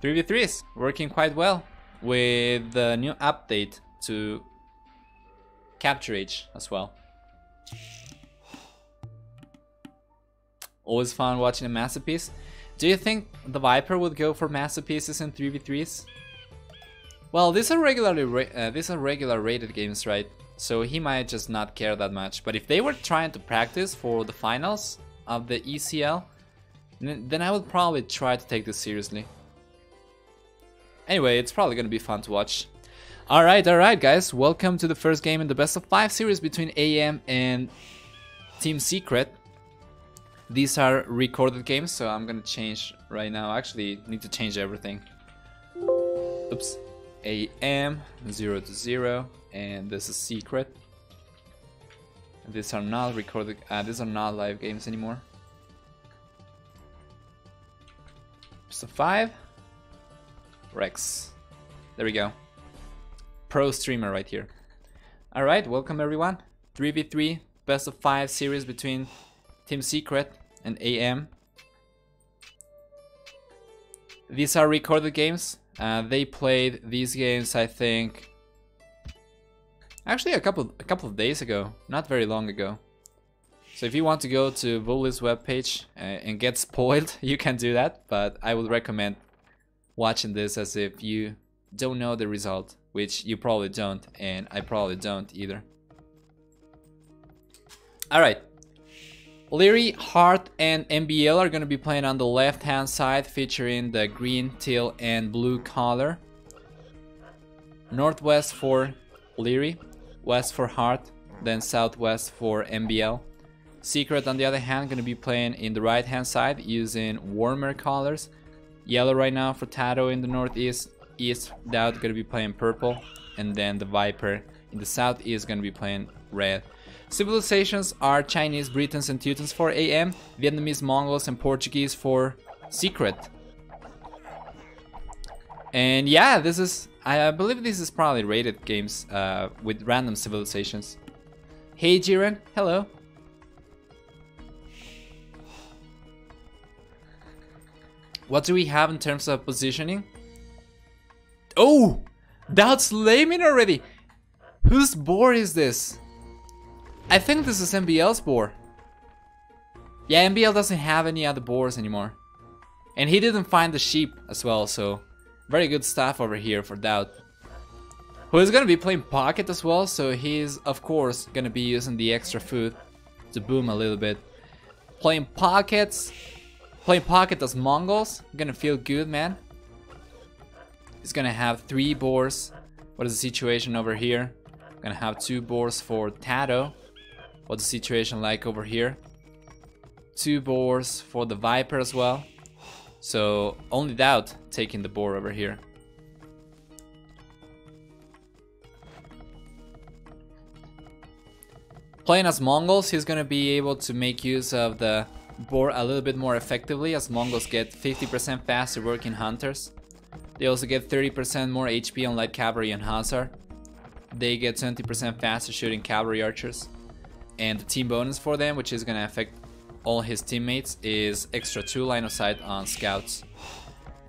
3v3s working quite well with the new update to Capture Age as well. Always fun watching a masterpiece. Do you think the Viper would go for masterpieces in 3v3s? Well, these are regular rated games, right? So he might just not care that much. But if they were trying to practice for the finals of the ECL, then I would probably try to take this seriously. Anyway, it's probably gonna be fun to watch. Alright guys, welcome to the first game in the best of 5 series between AM and Team Secret. These are recorded games, so I'm gonna change right now. Actually, need to change everything. Oops. AM 0 to 0, and this is Secret. These are not recorded. These are not live games anymore. So 5. Rex. There we go. Pro streamer right here. Alright, welcome everyone. 3v3 best of 5 series between Team Secret and AM. These are recorded games. They played these games, I think, actually a couple of days ago, not very long ago. So if you want to go to Bully's webpage and get spoiled, you can do that. But I would recommend watching this as if you don't know the result, which you probably don't, and I probably don't either. Alright. Leary, Hart, and MBL are going to be playing on the left hand side, featuring the green, teal, and blue color. Northwest for Leary, west for Hart, then southwest for MBL. Secret, on the other hand, going to be playing in the right hand side using warmer colors. Yellow right now for Tato in the northeast. East, Doubt going to be playing purple, and then the Viper in the southeast going to be playing red. Civilizations are Chinese, Britons, and Teutons for AM, Vietnamese, Mongols, and Portuguese for Secret. And yeah, this is, I believe this is probably rated games with random civilizations. Hey Jiren, hello. What do we have in terms of positioning? Oh! Doubt's laming already! Whose board is this? I think this is MBL's board. Yeah, MBL doesn't have any other boards anymore. And he didn't find the sheep as well, so very good stuff over here for Doubt. Who is gonna be playing Pocket as well, so he's of course gonna be using the extra food to boom a little bit. Playing Pocket as Mongols, gonna feel good, man. He's gonna have 3 boars. What is the situation over here? Gonna have 2 boars for Tato. What's the situation like over here? 2 boars for the Viper as well. So only Doubt taking the boar over here. Playing as Mongols, he's gonna be able to make use of the boar a little bit more effectively, as Mongols get 50% faster working hunters. They also get 30% more HP on light cavalry and Hussar. They get 20% faster shooting cavalry archers. And the team bonus for them, which is going to affect all his teammates, is extra 2 line of sight on scouts.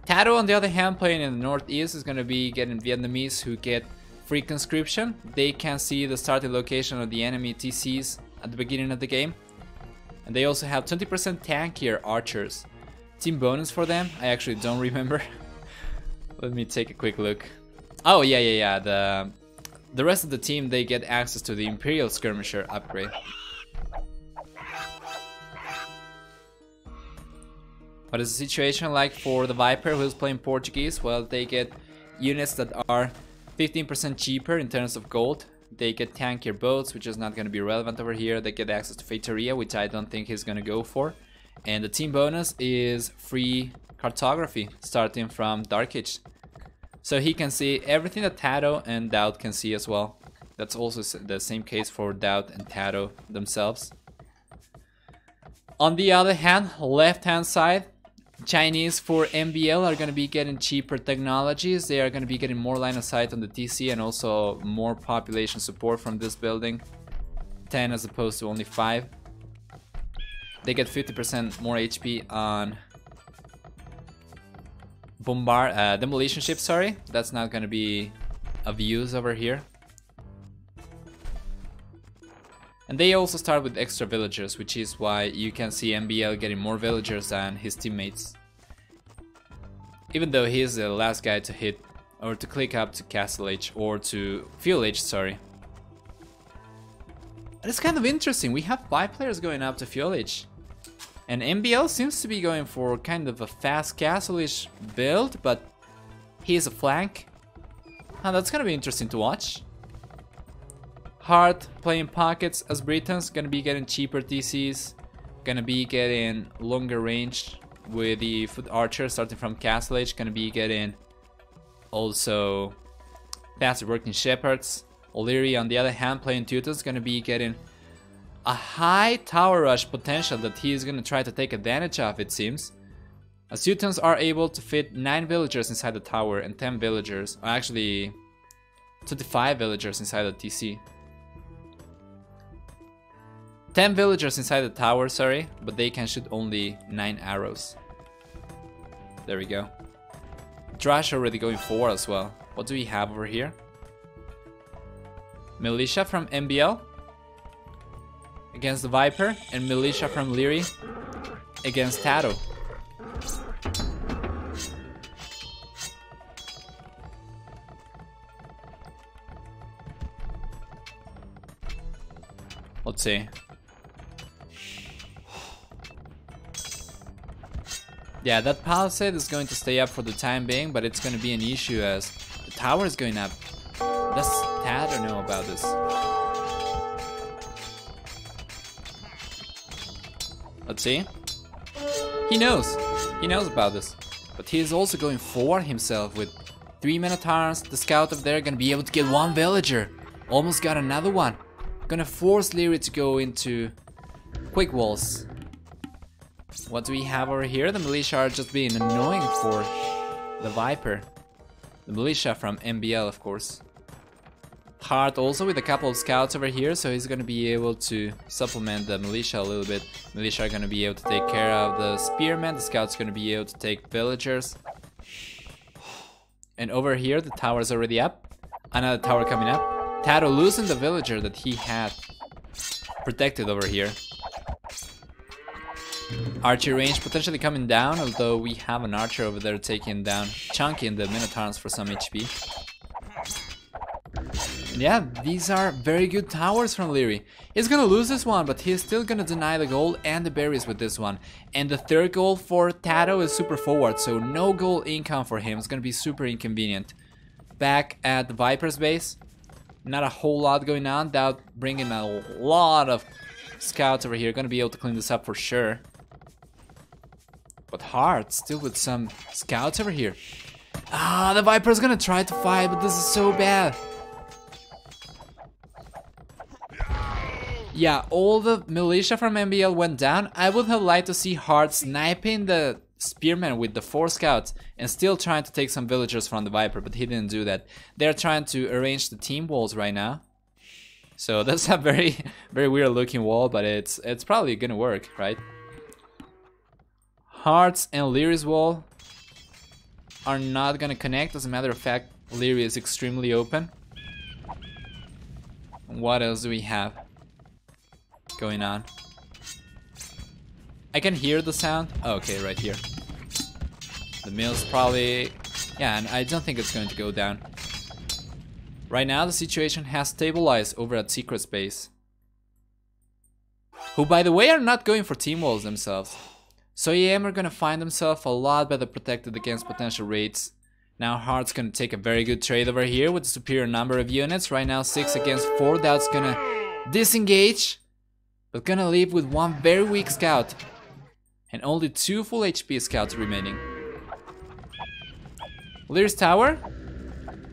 Tato, on the other hand, playing in the northeast, is going to be getting Vietnamese who get free conscription. They can see the starting location of the enemy TCs at the beginning of the game. And they also have 20% tankier archers. Team bonus for them, I actually don't remember. Let me take a quick look. Oh yeah. The rest of the team, they get access to the Imperial Skirmisher upgrade. What is the situation like for the Viper who's playing Portuguese? Well, they get units that are 15% cheaper in terms of gold. They get tankier boats, which is not going to be relevant over here. They get access to Feitoria, which I don't think he's going to go for. And the team bonus is free cartography starting from Dark Age. So he can see everything that Tato and Doubt can see as well. That's also the same case for Doubt and Tato themselves. On the other hand, left hand side, Chinese for MBL are going to be getting cheaper technologies. They are going to be getting more line of sight on the TC and also more population support from this building. 10 as opposed to only 5. They get 50% more HP on demolition ship, sorry. That's not gonna be of use over here. And they also start with extra villagers, which is why you can see MBL getting more villagers than his teammates. Even though he is the last guy to hit or to click up to Castle Age or to Fuel Age, sorry. And it's kind of interesting, we have 5 players going up to Fuel Age. And MBL seems to be going for kind of a fast Castle-ish build, but he is a flank. That's gonna be interesting to watch. Hart playing pockets as Britons, gonna be getting cheaper DCs, gonna be getting longer range with the foot archer starting from Castle Age, gonna be getting also faster working shepherds. O'Leary on the other hand playing Teutons, gonna be getting a high tower rush potential that he is gonna try to take advantage of, it seems. As Teutons are able to fit 9 villagers inside the tower and 10 villagers, or actually 25 villagers inside the TC. 10 villagers inside the tower, sorry, but they can shoot only 9 arrows. There we go. Drash already going forward as well. What do we have over here? Militia from MBL against the Viper, and Militia from Leary against Tato. Let's see. Yeah, that palisade is going to stay up for the time being, but it's going to be an issue as the tower is going up. Does Tato know about this? Let's see. He knows about this, but he is also going forward himself with 3 Minotaurs. The scout up there gonna be able to get 1 villager. Almost got another one. Gonna force Leary to go into quick walls. What do we have over here? The militia are just being annoying for the Viper. The militia from MBL, of course. Hart also with a couple of scouts over here, so he's gonna be able to supplement the militia a little bit. Militia are gonna be able to take care of the spearmen, the scouts gonna be able to take villagers. And over here the tower is already up. Another tower coming up. Tato losing the villager that he had protected over here. Archer range potentially coming down, although we have an archer over there taking down Chunky and the Minotaurs for some HP. Yeah, these are very good towers from Leary. He's gonna lose this one, but he's still gonna deny the gold and the berries with this one. And the third goal for Tato is super forward, so no gold income for him. It's gonna be super inconvenient. Back at the Viper's base, not a whole lot going on, without bringing a lot of scouts over here. Gonna be able to clean this up for sure. But Hart still with some scouts over here. Ah, the Viper's gonna try to fight, but this is so bad. Yeah, all the militia from MBL went down. I would have liked to see Hart sniping the spearmen with the 4 scouts and still trying to take some villagers from the Viper, but he didn't do that. They're trying to arrange the team walls right now. So that's a very weird looking wall, but it's probably gonna work, right? Hart's and Leary's wall are not gonna connect. As a matter of fact, Leary is extremely open. What else do we have going on? I can hear the sound. Oh, okay, right here. The mill's probably... yeah, and I don't think it's going to go down. Right now, the situation has stabilized over at Secret Space. Who, by the way, are not going for team walls themselves. So EM are gonna find themselves a lot better protected against potential raids. Now Hart's gonna take a very good trade over here with a superior number of units. Right now 6 against 4. That's gonna disengage, but gonna leave with 1 very weak scout and only 2 full HP scouts remaining. Lear's tower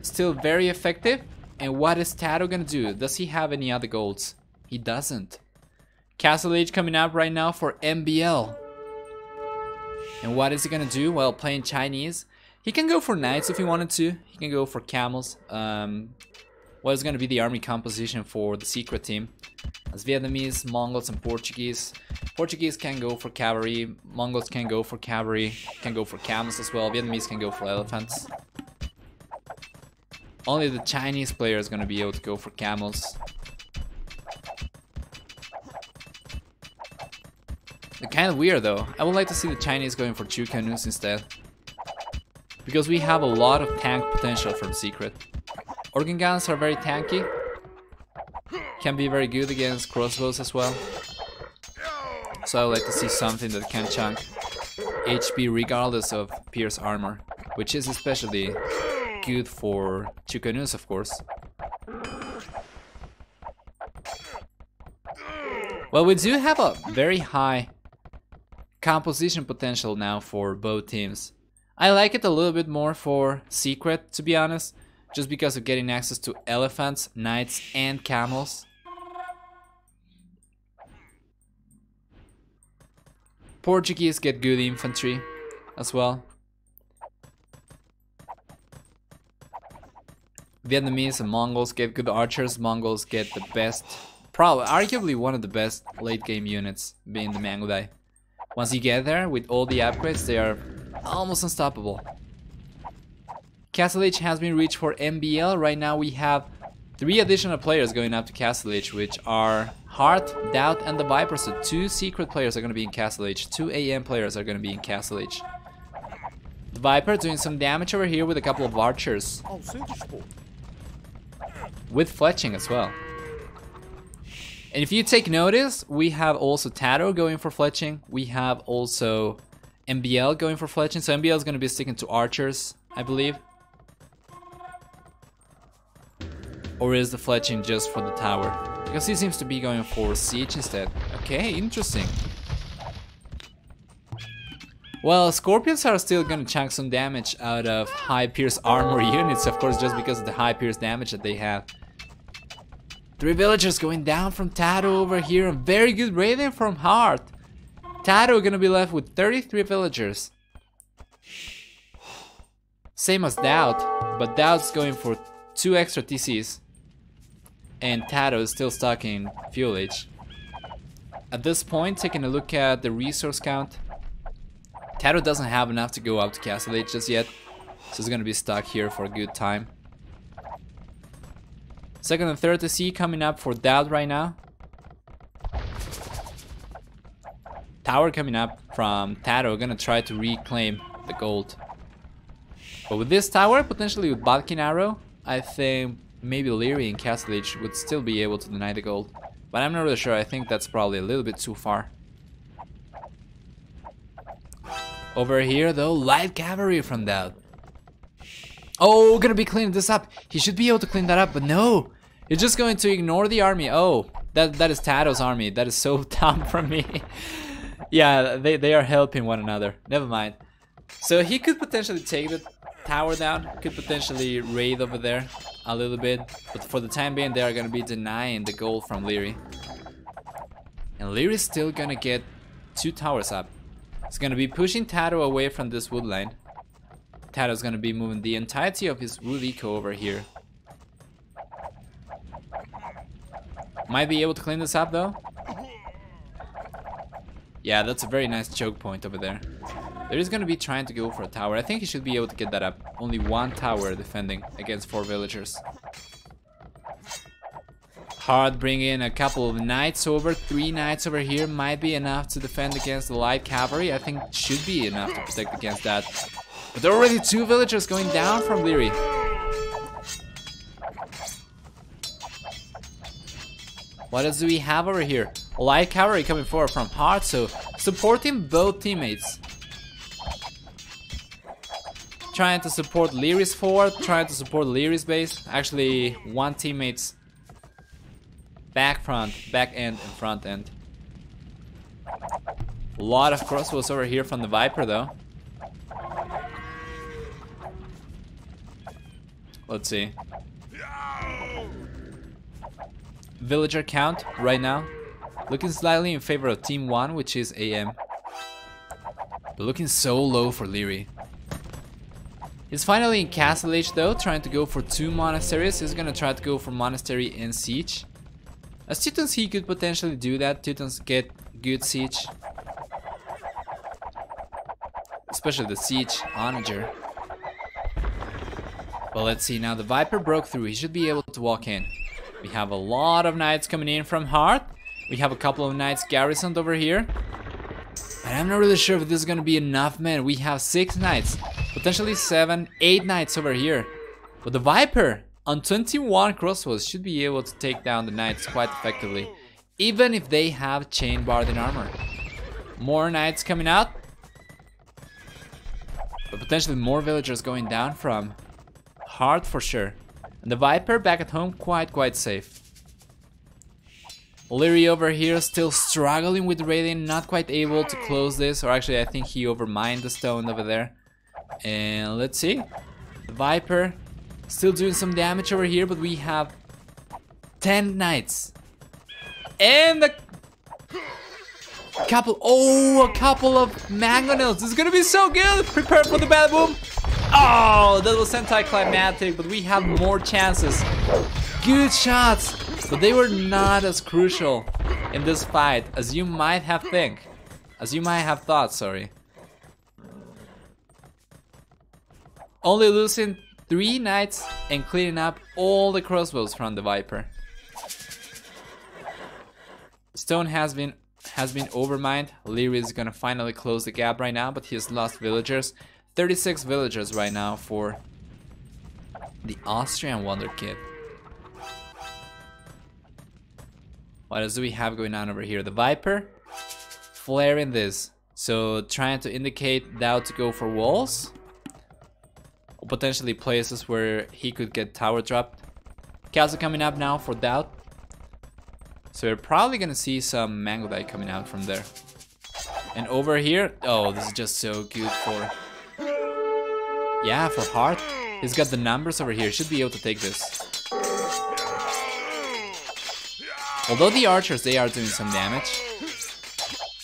still very effective. And what is Tato gonna do? Does he have any other golds? He doesn't. Castle Age coming up right now for MBL. And what is he gonna do? Well, playing Chinese. He can go for knights if he wanted to. He can go for camels. Well, what is going to be the army composition for the secret team. As Vietnamese, Mongols, and Portuguese. Portuguese can go for cavalry, Mongols can go for cavalry, can go for camels as well. Vietnamese can go for elephants. Only the Chinese player is going to be able to go for camels. They're kind of weird though. I would like to see the Chinese going for two canoes instead. Because we have a lot of tank potential from Secret. Organ guns are very tanky. Can be very good against crossbows as well. So I would like to see something that can chunk HP regardless of pierce armor. Which is especially good for two canoes, of course. Well, we do have a very high composition potential now for both teams. I like it a little bit more for Secret, to be honest, just because of getting access to elephants, knights, and camels. Portuguese get good infantry as well. Vietnamese and Mongols get good archers. Mongols get the best, probably, arguably one of the best late game units, being the Mangudai. Once you get there with all the upgrades, they are almost unstoppable. Castle Age has been reached for MBL. Right now we have 3 additional players going up to Castle Age, which are Heart, Doubt, and the Viper. So 2 secret players are going to be in Castle Age. 2 AM players are going to be in Castle Age. The Viper doing some damage over here with a couple of archers. With fletching as well. And if you take notice, we have also Taro going for fletching. We have also MBL going for fletching. So MBL is going to be sticking to archers, I believe. Or is the fletching just for the tower? Because he seems to be going for siege instead. Okay, interesting. Well, Scorpions are still going to chunk some damage out of high pierce armor units, of course, just because of the high pierce damage that they have. 3 villagers going down from Taro over here. A very good raiding from Heart. Taro gonna be left with 33 villagers. Same as Doubt, but Doubt's going for 2 extra TCs. And Taro is still stuck in Fuel Age. At this point, taking a look at the resource count, Taro doesn't have enough to go up to Castle Age just yet. So he's gonna be stuck here for a good time. Second and third TC coming up for Doubt right now. Tower coming up from Taro, gonna try to reclaim the gold. But with this tower, potentially with Bodkin Arrow, I think maybe Leary and Castle Age would still be able to deny the gold. But I'm not really sure, I think that's probably a little bit too far. Over here though, light cavalry from Doubt. Oh, gonna be cleaning this up. He should be able to clean that up, but no. He's just going to ignore the army. Oh, that is Taro's army. That is so dumb from me. Yeah, they are helping one another. Never mind. So he could potentially take the tower down. Could potentially raid over there a little bit. But for the time being, they are going to be denying the gold from Leary. And Leary's still going to get 2 towers up. He's going to be pushing Taro away from this wood line. Taro's going to be moving the entirety of his wood eco over here. Might be able to clean this up though. Yeah, that's a very nice choke point over there. They're just gonna be trying to go for a tower. I think he should be able to get that up. Only 1 tower defending against 4 villagers. Hard bringing in a couple of knights over. 3 knights over here might be enough to defend against the light cavalry. I think should be enough to protect against that. But there are already 2 villagers going down from Leary. What else do we have over here? Light cavalry coming forward from Heart, so supporting both teammates. Trying to support Leary's forward, trying to support Leary's base. Actually, 1 teammate's back end and front end. A lot of crossbows over here from the Viper though. Let's see. Villager count right now looking slightly in favor of team 1, which is AM, but looking so low for Leary. He's finally in Castle Age though, trying to go for 2 monasteries. He's gonna try to go for Monastery and Siege. As Teutons, he could potentially do that. Teutons get good siege. Especially the Siege Onager. But let's see, now the Viper broke through. He should be able to walk in. We have a lot of knights coming in from Hearth. We have a couple of knights garrisoned over here. But I'm not really sure if this is gonna be enough, man. We have 6 knights. Potentially 7, 8 knights over here. But the Viper on 21 crossbows should be able to take down the knights quite effectively. Even if they have chain barded armor. More knights coming out. But potentially more villagers going down from Hearth for sure. And the Viper back at home quite safe. Leary over here still struggling with Radiant, not quite able to close this. Or actually I think he overmined the stone over there. And let's see. The Viper still doing some damage over here, but we have 10 knights. And a couple of mangonels. This is gonna be so good. Prepare for the bad boom. Oh, that was anticlimactic, but we have more chances. Good shots, but they were not as crucial in this fight as you might have thought, sorry. Only losing 3 knights and cleaning up all the crossbows from the Viper. Stone has been overmined. Leary is gonna finally close the gap right now, but he has lost villagers. 36 villagers right now for the Austrian Wonderkid. What else do we have going on over here? The Viper flaring this, so trying to indicate Dao to go for walls. Potentially places where he could get tower dropped. Castle coming up now for Doubt. So we're probably gonna see some Mangodite coming out from there. And over here, oh, this is just so good for... Yeah, for Hearth. He's got the numbers over here, should be able to take this. Although the archers, they are doing some damage.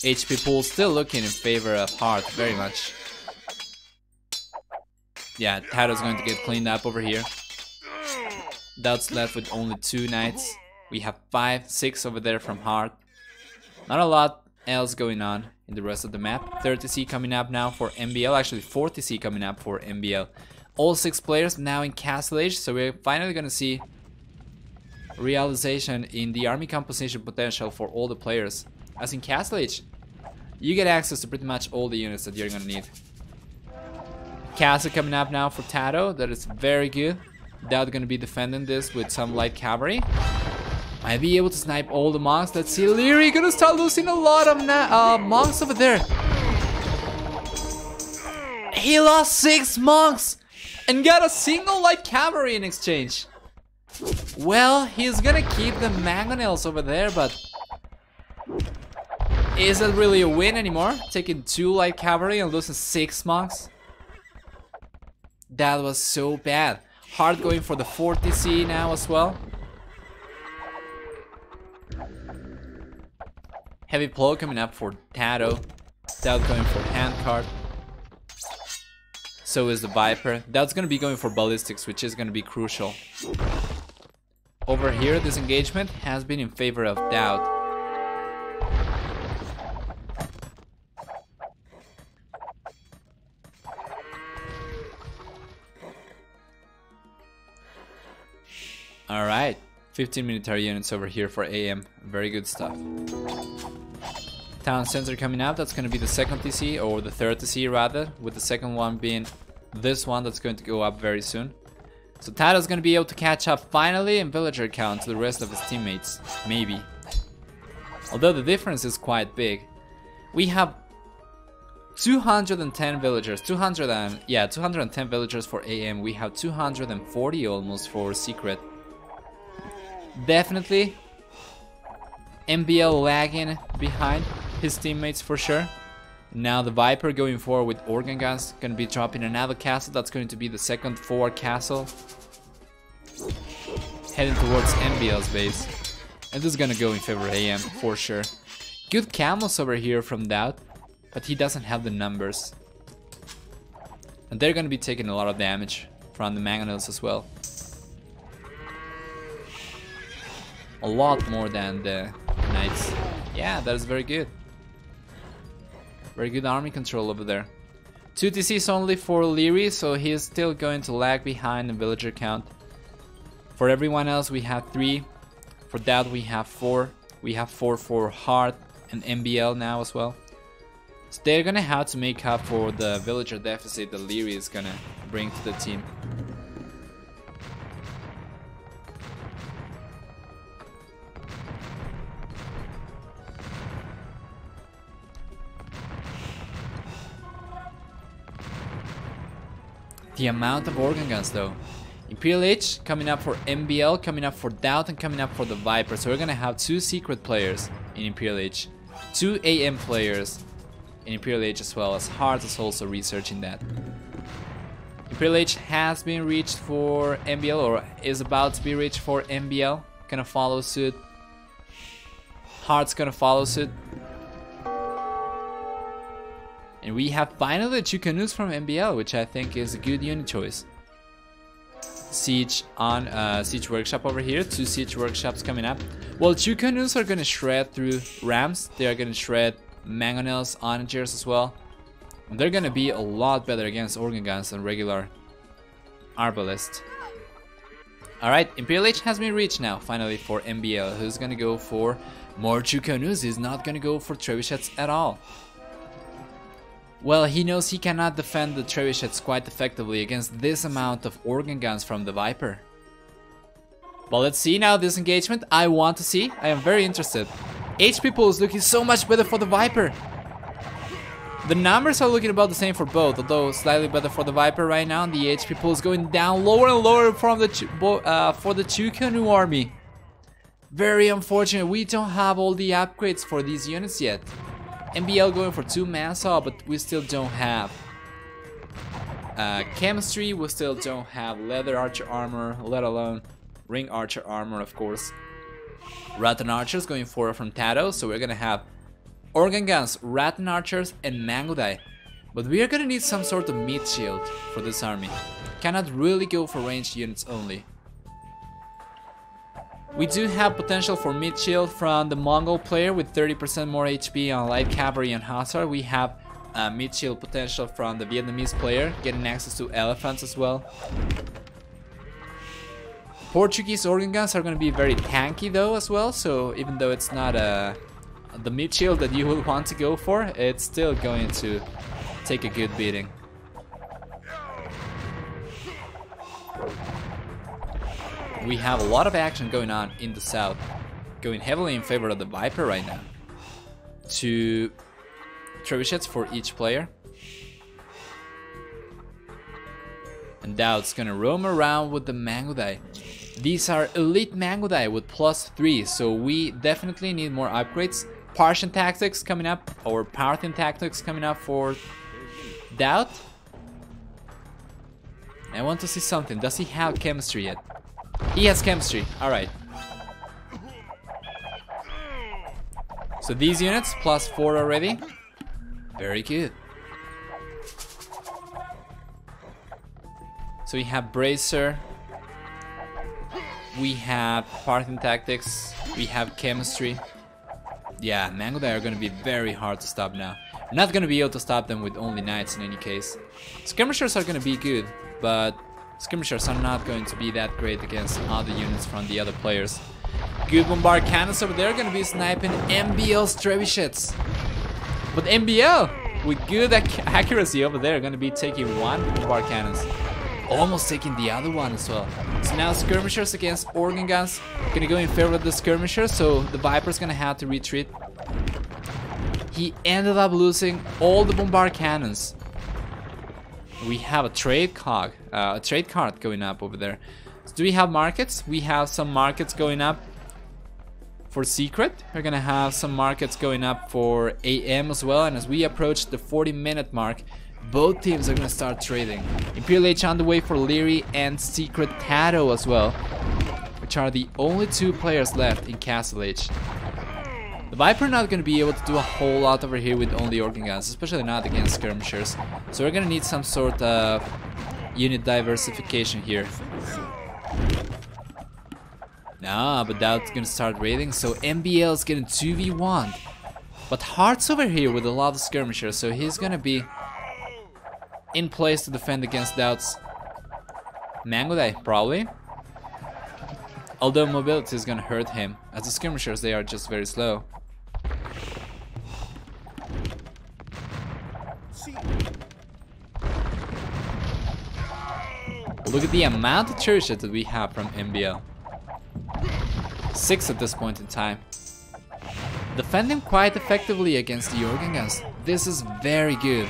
HP pool still looking in favor of Hearth, very much. Yeah, Tado's going to get cleaned up over here. Doubt's left with only 2 knights. We have 5, 6 over there from Hearth. Not a lot else going on in the rest of the map. 30C coming up now for MBL. Actually 40C coming up for MBL. All 6 players now in Castle Age. So we're finally going to see realization in the army composition potential for all the players. As in Castle Age, you get access to pretty much all the units that you're going to need. Castle coming up now for Tado. That is very good. Doubt gonna be defending this with some light cavalry. Might be able to snipe all the monks. Let's see. Leary gonna start losing a lot of monks over there. He lost 6 monks and got a single light cavalry in exchange. Well, he's gonna keep the mangonels over there, but is that really a win anymore? Taking 2 light cavalry and losing 6 monks? That was so bad. Hard going for the 40C now as well. Heavy plow coming up for Tado. Doubt going for handcart. So is the Viper. Doubt's gonna be going for ballistics, which is gonna be crucial. Over here, this engagement has been in favor of Doubt. Alright, 15 military units over here for AM. Very good stuff. Town center coming out, that's going to be the second TC, or the third TC rather, with the second one being this one that's going to go up very soon. So Tado's going to be able to catch up finally in villager count to the rest of his teammates, maybe. Although the difference is quite big. We have 210 villagers, 210 villagers for AM. We have 240 almost for Secret. Definitely MBL lagging behind his teammates for sure. Now the Viper going forward with organ guns, gonna be dropping another castle. That's going to be the second forward castle, heading towards MBL's base, and this is gonna go in favor of AM for sure. Good camels over here from Doubt, but he doesn't have the numbers. And they're gonna be taking a lot of damage from the mangonels as well. A lot more than the knights. Yeah, that is very good. Very good army control over there. 2 TCs only for Leary, so he is still going to lag behind the villager count. For everyone else we have 3. For that we have 4. We have 4 for Heart and MBL now as well. So they're gonna have to make up for the villager deficit that Leary is gonna bring to the team. The amount of organ guns though. Imperial H coming up for MBL, coming up for Doubt, and coming up for the Viper. So we're gonna have 2 secret players in Imperial H, 2 AM players in Imperial H, as well as Heart is also researching that. Imperial H has been reached for MBL, or is about to be reached for MBL. Gonna follow suit. Heart's gonna follow suit. And we have finally 2 canoes from MBL, which I think is a good unit choice. Siege on Siege Workshop over here. 2 Siege Workshops coming up. Well, 2 canoes are gonna shred through rams. They are gonna shred mangonels, onagers as well. And they're gonna be a lot better against organ guns than regular arbalest. Alright, Imperial H has been reached now, finally, for MBL, who's gonna go for more 2 canoes. He's not gonna go for trebuchets at all. Well, he knows he cannot defend the trebuchets quite effectively against this amount of organ guns from the Viper. Well, let's see now this engagement. I want to see. I am very interested. HP pool is looking so much better for the Viper. The numbers are looking about the same for both, although slightly better for the Viper right now. And the HP pool is going down lower and lower from the for the 2 canoe army. Very unfortunate. We don't have all the upgrades for these units yet. MBL going for 2 mansaw, but we still don't have chemistry. We still don't have leather archer armor, let alone ring archer armor, of course. Rattan archers going for from Tato, so we're gonna have organ guns, rattan archers, and Mangudai. But we are gonna need some sort of meat shield for this army. Cannot really go for ranged units only. We do have potential for mid shield from the Mongol player with 30% more HP on light cavalry and hussar. We have mid shield potential from the Vietnamese player, getting access to elephants as well. Portuguese organ guns are going to be very tanky though as well, so even though it's not the mid shield that you will want to go for, it's still going to take a good beating. We have a lot of action going on in the south, going heavily in favor of the Viper right now. 2 trebuchets for each player. And Doubt's gonna roam around with the Mangudai. These are elite Mangudai with +3, so we definitely need more upgrades. Partian tactics coming up, or Parthian tactics coming up for Doubt. I want to see something. Does he have chemistry yet? He has chemistry, alright. So these units, +4 already. Very good. So we have Bracer. We have Parthian tactics. We have chemistry. Yeah, Mangudai are gonna be very hard to stop now. We're not gonna be able to stop them with only knights in any case. Skirmishers are gonna be good, but skirmishers are not going to be that great against other units from the other players. Good bombard cannons over there, gonna be sniping MBL's trebuchets. But MBL, with good accuracy over there, gonna be taking 1 bombard cannons. Almost taking the other one as well. So now skirmishers against organ guns. Gonna go in favor of the skirmishers, so the Viper's gonna have to retreat. He ended up losing all the bombard cannons. We have a trade card going up over there. So do we have markets? We have some markets going up for secret. We're gonna have some markets going up for AM as well. And as we approach the 40-minute mark, both teams are gonna start trading. Imperial H on the way for Leary and Secret Tato as well, which are the only 2 players left in Castle H. The Viper not going to be able to do a whole lot over here with only organ guns, especially not against skirmishers. So we're going to need some sort of unit diversification here. Nah, but that's going to start raiding, so MBL is getting 2v1. But Heart's over here with a lot of skirmishers, so he's going to be in place to defend against Doubt's Mangudai, probably. Although mobility is going to hurt him, as the skirmishers, they are just very slow. Look at the amount of cherry shit that we have from MBL. 6 at this point in time. Defending quite effectively against the organ guns. This is very good.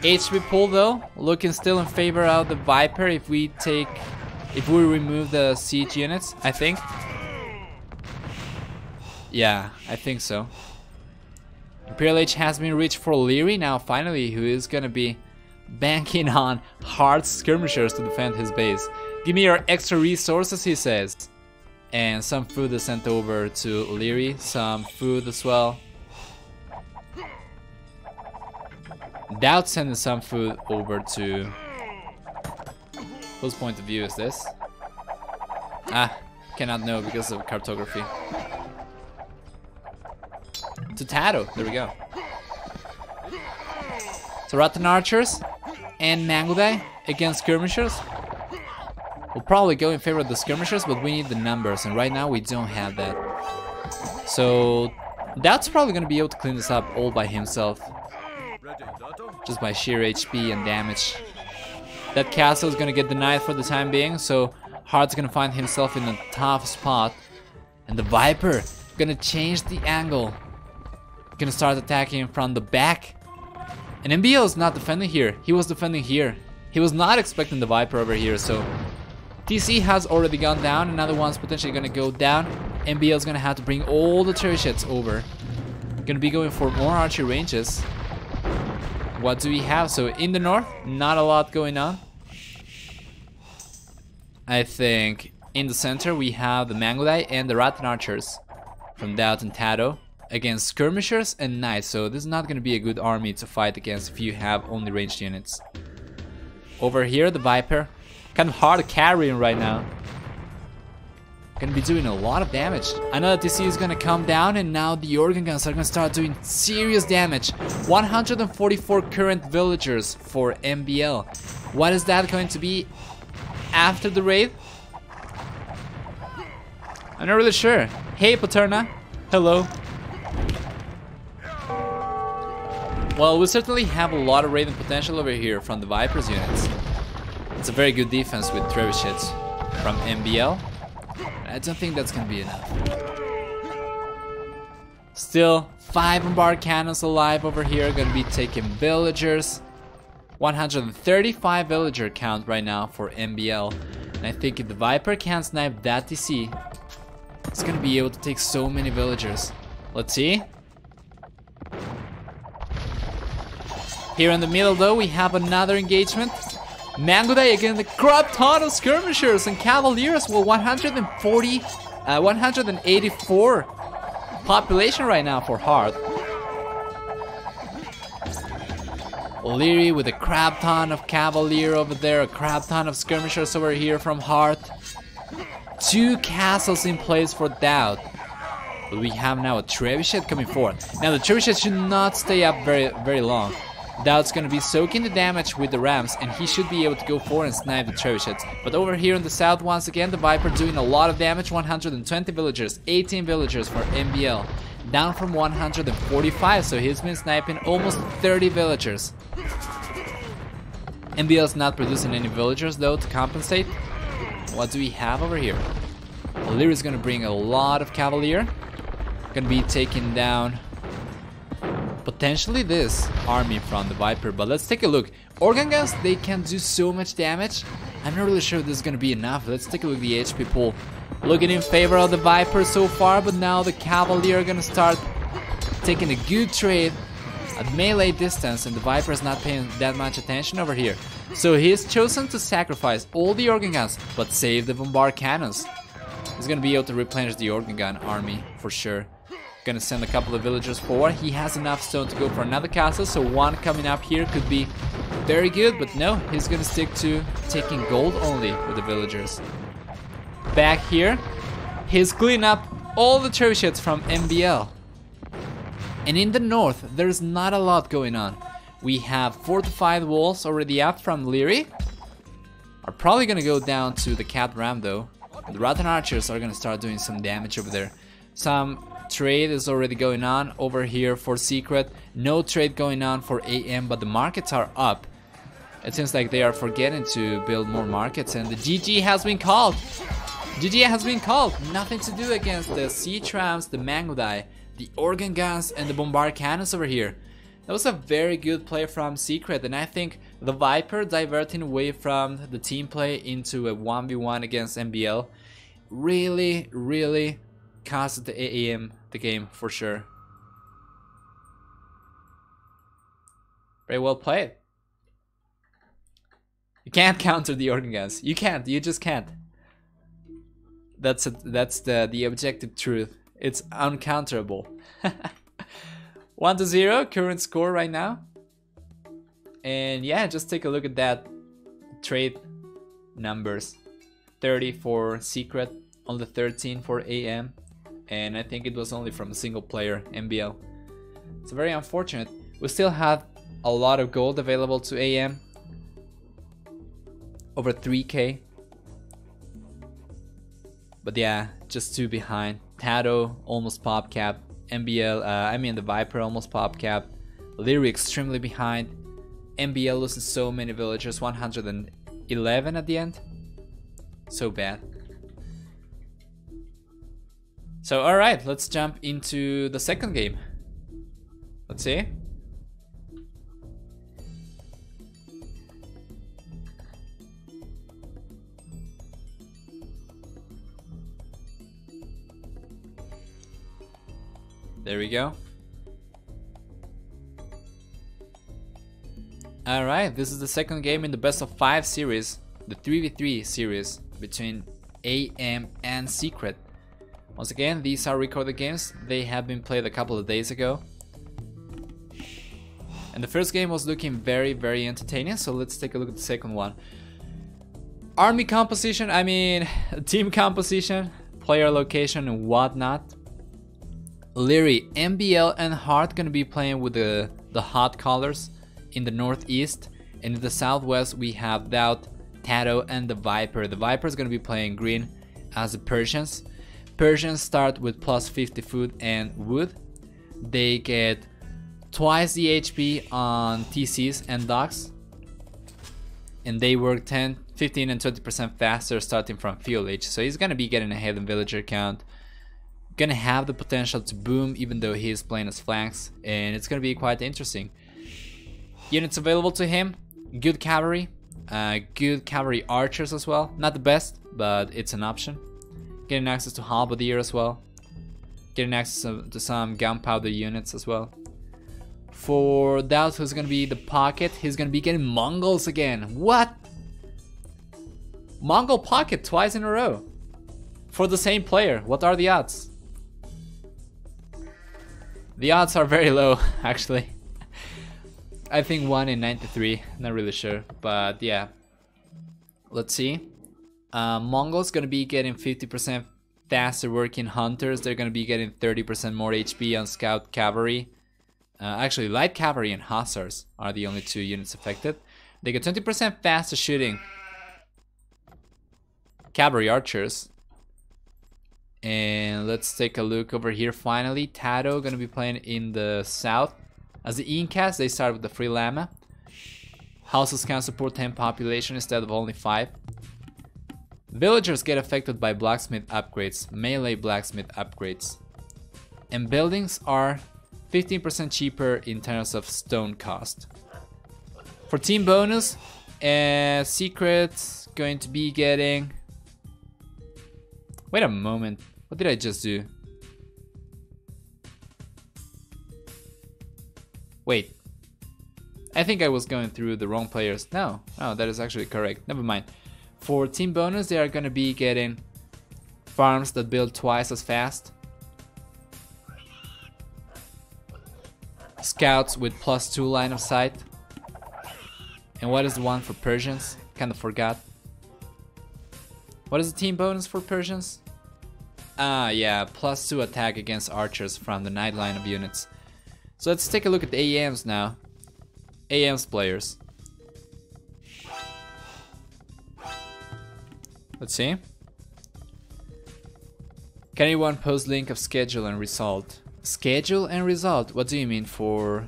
HP pull though, looking still in favor of the Viper if we remove the siege units, I think. Yeah, I think so. Imperial Age has been reached for Leary now finally, who is gonna be banking on hard skirmishers to defend his base. Give me your extra resources, he says. And some food is sent over to Leary, some food as well. Doubt sending some food over to... Whose point of view is this? Ah, cannot know because of cartography. To Tato, there we go. So Rattan Archers and Mangudai against skirmishers. We'll probably go in favor of the skirmishers, but we need the numbers, and right now we don't have that. So Doubt's probably going to be able to clean this up all by himself. Just by sheer HP and damage. That castle is going to get denied for the time being, so Heart's going to find himself in a tough spot. And the Viper going to change the angle. Going to start attacking from the back. And MBL is not defending here. He was defending here. He was not expecting the Viper over here, so TC has already gone down. Another one's potentially going to go down. MBL is going to have to bring all the trebuchets over. Going to be going for more archery ranges. What do we have? So in the north, not a lot going on. I think in the center we have the Mangudai and the Rattan Archers from Doubt and Tato against skirmishers and knights. So this is not going to be a good army to fight against if you have only ranged units. Over here, the Viper, kind of hard carrying right now. Gonna be doing a lot of damage. I know that TC is gonna come down, and now the organ guns are gonna start doing serious damage. 144 current villagers for MBL. What is that going to be after the raid? I'm not really sure. Hey Paterna, hello. Well, we certainly have a lot of raiding potential over here from the Viper's units. It's a very good defense with trebuchets from MBL. I don't think that's gonna be enough. Still, 5 bombard cannons alive over here, gonna be taking villagers. 135 villager count right now for MBL. And I think if the Viper can't snipe that TC, it's gonna be able to take so many villagers. Let's see. Here in the middle though, we have another engagement. Mangudai against the crap ton of skirmishers and cavaliers. Well, 184 population right now for Heart. Leary with a crap ton of cavalier over there, a crap ton of skirmishers over here from Heart. 2 castles in place for Doubt. But we have now a trebuchet coming forward. Now the trebuchet should not stay up very long. Doubt's gonna be soaking the damage with the rams, and he should be able to go forward and snipe the trebuchets. But over here in the south, once again, the Viper doing a lot of damage. 120 villagers, 18 villagers for MBL, down from 145. So he's been sniping almost 30 villagers. MBL's not producing any villagers though to compensate. What do we have over here? Leary is gonna bring a lot of cavalier. Gonna be taking down potentially this army from the Viper, but let's take a look. Organ guns, they can do so much damage. I'm not really sure this is gonna be enough. Let's take a look at the HP pool. Looking in favor of the Viper so far, but now the Cavalier are gonna start taking a good trade at melee distance, and the Viper is not paying that much attention over here. So he's chosen to sacrifice all the organ guns, but save the bombard cannons. He's gonna be able to replenish the organ gun army for sure. Gonna send a couple of villagers forward. He has enough stone to go for another castle, so one coming up here could be very good, but no, he's gonna stick to taking gold only with the villagers. Back here, he's cleaning up all the trebuchets from MBL. And in the north, there's not a lot going on. We have fortified walls already up from Leary. Are probably gonna go down to the Cat Ram though. The Rotten Archers are gonna start doing some damage over there. Some trade is already going on over here for Secret. No trade going on for AM, but the markets are up. It seems like they are forgetting to build more markets, and the GG has been called. GG has been called. Nothing to do against the sea trams, the Mangudai, the organ guns, and the bombard cannons over here. That was a very good play from Secret, and I think the Viper diverting away from the team play into a 1v1 against MBL really cost the AAM the game for sure. Very well played. You can't counter the organ guns. You can't. You just can't. That's the objective truth. It's uncounterable. 1-0 current score right now. And yeah, just take a look at that trade numbers. 30 for Secret, only 13 for AM, and I think it was only from a single player, MBL. It's very unfortunate. We still have a lot of gold available to AM, over 3k. But yeah, just 2 behind. Tato almost pop cap. MBL, I mean the Viper almost pop cap. Leary extremely behind. MBL loses so many villagers, 111 at the end. So bad. So alright, let's jump into the second game. Let's see. There we go. Alright, this is the second game in the best of 5 series, the 3v3 series between AM and Secret. Once again, these are recorded games. They have been played a couple of days ago. And the first game was looking very entertaining, so let's take a look at the second one. Army composition, I mean team composition, player location and whatnot. Leary, MBL and Hart gonna be playing with the hot colors in the northeast, and in the southwest we have Doubt, Tato and the Viper. The Viper is gonna be playing green as the Persians. Persians start with plus 50 food and wood. They get twice the HP on TCs and docks, and they work 10, 15 and 20% faster starting from fuel age. So he's gonna be getting ahead in villager count. Gonna have the potential to boom even though he is playing as flanks, and it's gonna be quite interesting. Units available to him: good cavalry archers as well. Not the best, but it's an option. Getting access to halberdier as well. Getting access to some gunpowder units as well. For Doubt, who's gonna be the pocket, he's gonna be getting Mongols again. What? Mongol pocket twice in a row for the same player. What are the odds? The odds are very low, actually. I think 1 in 93, not really sure, but yeah. Let's see. Mongols gonna be getting 50% faster working hunters. They're gonna be getting 30% more HP on scout cavalry. Actually, light cavalry and hussars are the only 2 units affected. They get 20% faster shooting cavalry archers. And let's take a look over here finally. Tato gonna be playing in the south. As the Incas, they start with the free llama. Houses can support 10 population instead of only 5. Villagers get affected by blacksmith upgrades, melee blacksmith upgrades. And buildings are 15% cheaper in terms of stone cost. For team bonus, Secret's going to be getting... Wait a moment, what did I just do? Wait, I think I was going through the wrong players. No, that is actually correct, never mind. For team bonus, they are gonna be getting farms that build twice as fast. Scouts with +2 line of sight. And what is the one for Persians? Kinda forgot. What is the team bonus for Persians? Ah, yeah, +2 attack against archers from the night line of units. So let's take a look at the AMs now. AMs players. Let's see. Can anyone post link of schedule and result? Schedule and result? What do you mean, for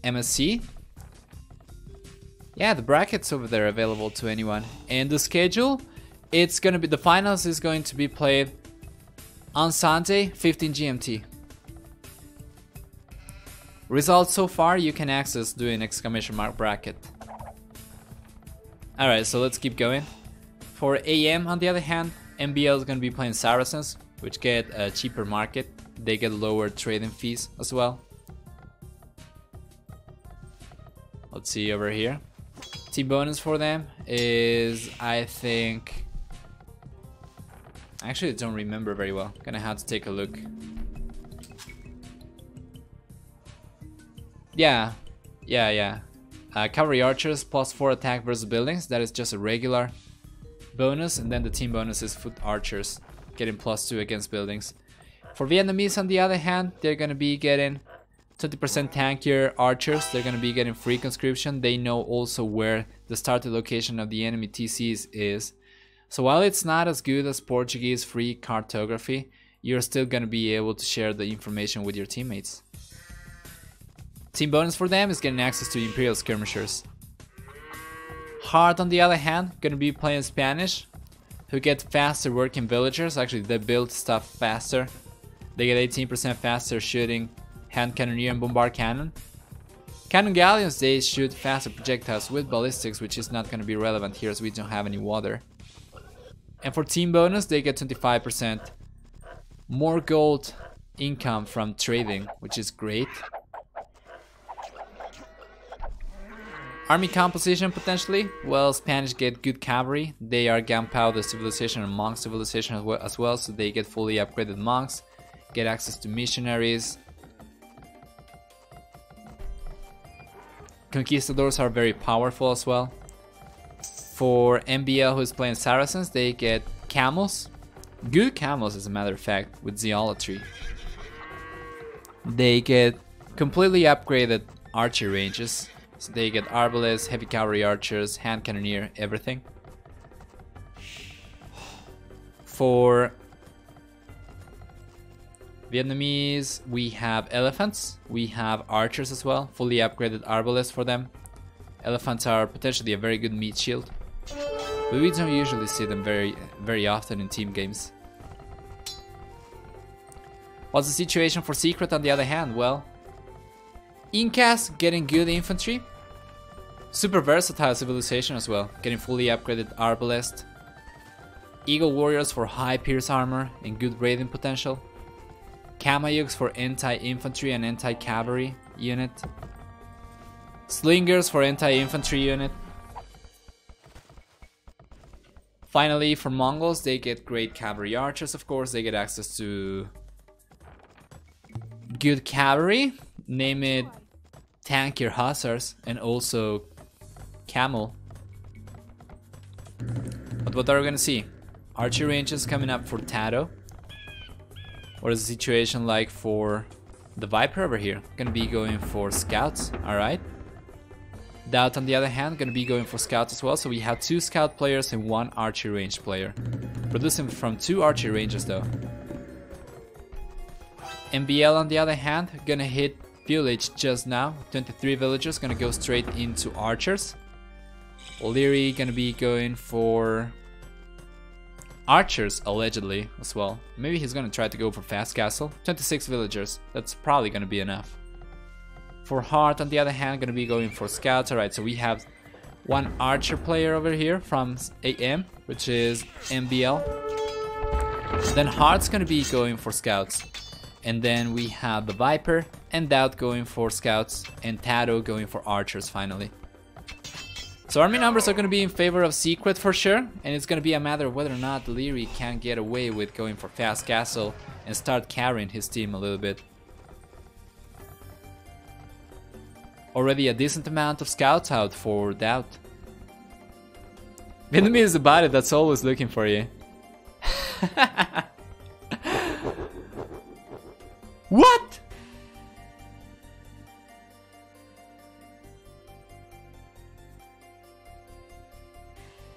MSC? Yeah, the brackets over there available to anyone. And the schedule, it's gonna be, the finals is going to be played on Sunday, 15 GMT. Results so far you can access doing !! bracket. Alright, so let's keep going. For AM on the other hand, MBL is gonna be playing Saracens, which get a cheaper market. They get lower trading fees as well. Let's see over here. Team bonus for them is, I think... Actually, I don't remember very well. Gonna have to take a look. Yeah. Cavalry archers +4 attack versus buildings. That is just a regular bonus. And then the team bonus is foot archers, getting +2 against buildings. For Vietnamese, on the other hand, they're gonna be getting 20% tankier archers. They're gonna be getting free conscription. They know also where the starting location of the enemy TCs is. So while it's not as good as Portuguese free cartography, you're still gonna be able to share the information with your teammates. Team bonus for them is getting access to Imperial skirmishers. Hard, on the other hand, gonna be playing Spanish, who get faster working villagers. Actually, they build stuff faster. They get 18% faster shooting hand cannoneer and bombard cannon. Cannon galleons, they shoot faster projectiles with ballistics, which is not going to be relevant here as we don't have any water. And for team bonus, they get 25% more gold income from trading, which is great. Army composition potentially. Well, Spanish get good cavalry. They are gunpowder civilization and monk civilization as well, so they get fully upgraded monks, get access to missionaries. Conquistadors are very powerful as well. For MBL, who is playing Saracens, they get camels. Good camels, as a matter of fact, with zealotry. They get completely upgraded archery ranges. So they get arbalists, heavy cavalry archers, hand cannoneer, everything. For Vietnamese, we have elephants, we have archers as well, fully upgraded arbalists for them. Elephants are potentially a very good meat shield, but we don't usually see them very often in team games. What's the situation for Secret on the other hand? Well, Incas getting good infantry, super versatile civilization as well, getting fully upgraded arbalest. Eagle warriors for high pierce armor and good raiding potential. Kamayuks for anti-infantry and anti-cavalry unit. Slingers for anti-infantry unit. Finally, for Mongols, they get great cavalry archers, of course. They get access to good cavalry, name it tankier hussars, and also camel. But what are we gonna see? Archery ranges coming up for Tato. What is the situation like for the Viper over here? Gonna be going for scouts, alright. Doubt, on the other hand, gonna be going for scouts as well. So we have 2 scout players and 1 archery range player. Producing from 2 archery ranges though. MBL, on the other hand, gonna hit village just now. 23 villagers, gonna go straight into archers. O'Leary gonna be going for archers, allegedly, as well. Maybe he's gonna try to go for fast castle. 26 villagers, that's probably gonna be enough. For Hart, on the other hand, gonna be going for scouts. Alright, so we have 1 archer player over here from AM, which is MBL. Then Hart's gonna be going for scouts. And then we have the Viper and Doubt going for scouts, and Tato going for archers finally. So army numbers are going to be in favor of Secret for sure, and it's going to be a matter of whether or not Leary can get away with going for Fast Castle and start carrying his team a little bit. Already a decent amount of scouts out for Doubt. The enemy is the body that's always looking for you. What?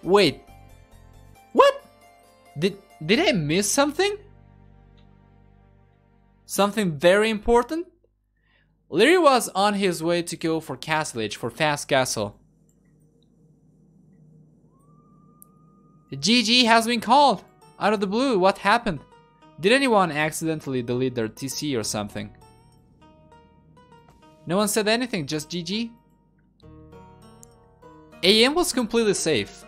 Wait. What? Did I miss something? Something very important? Leary was on his way to go for Castle Age, for Fast Castle. GG has been called! Out of the blue, what happened? Did anyone accidentally delete their TC or something? No one said anything, just GG? AM was completely safe.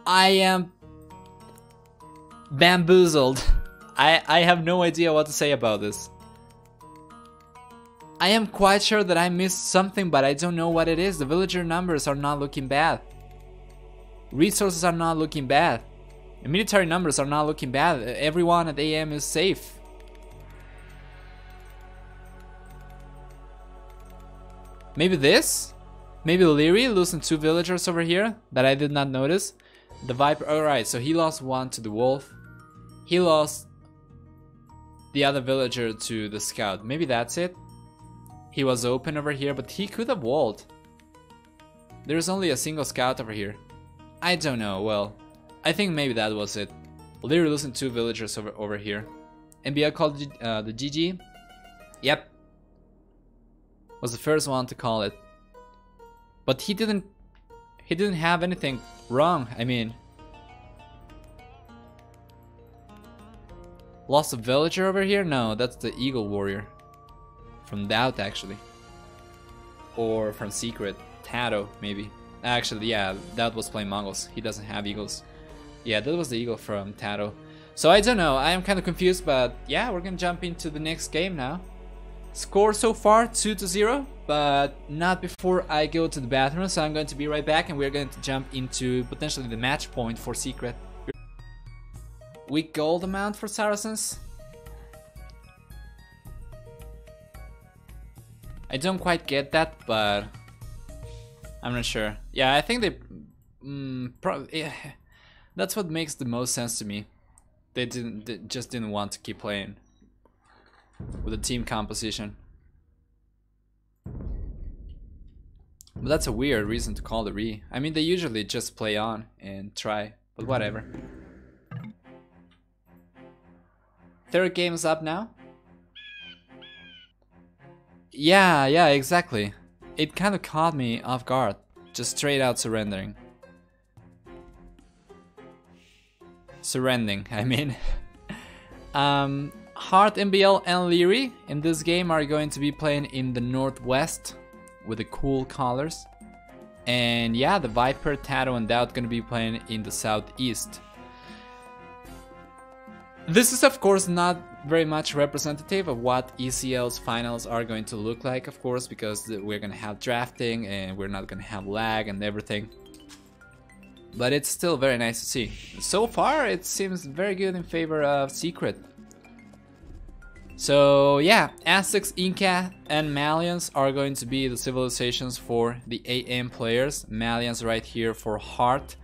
I am bamboozled. I have no idea what to say about this. I am quite sure that I missed something, but I don't know what it is. The villager numbers are not looking bad. Resources are not looking bad. The military numbers are not looking bad. Everyone at AM is safe. Maybe this? Maybe Leary losing 2 villagers over here that I did not notice. The Viper, alright, so he lost 1 to the Wolf. He lost the other villager to the Scout. Maybe that's it. He was open over here, but he could have walled. There's only a single Scout over here. I don't know, well, I think maybe that was it. Leary losing 2 villagers over here. NBL called the GG. Yep. Was the first one to call it. But he didn't have anything wrong, I mean. Lost a villager over here? No, that's the Eagle Warrior. From Doubt, actually. Or from Secret. Tato, maybe. Actually, yeah, Doubt was playing Mongols. He doesn't have Eagles. Yeah, that was the Eagle from Tato. So I don't know, I am kind of confused, but yeah, we're gonna jump into the next game now. Score so far 2-0, but not before I go to the bathroom, so I'm going to be right back and we're going to jump into potentially the match point for Secret. Weak gold amount for Saracens. I don't quite get that, but I'm not sure. Yeah, I think they probably, yeah, that's what makes the most sense to me. They just didn't want to keep playing with the team composition. But that's a weird reason to call the re. I mean, they usually just play on and try, but whatever. Third game is up now. Yeah, exactly. It kind of caught me off guard, just straight out surrendering. Surrendering, I mean. Hart, MBL, and Leary in this game are going to be playing in the northwest with the cool colors. And yeah, the Viper, Tato, and Doubt gonna be playing in the southeast. This is of course not very much representative of what ECL's finals are going to look like, of course, because we're gonna have drafting and we're not gonna have lag and everything. But it's still very nice to see. So far it seems very good in favor of Secret. So yeah, Aztecs, Inca, and Malians are going to be the civilizations for the AM players. Malians right here for Heart.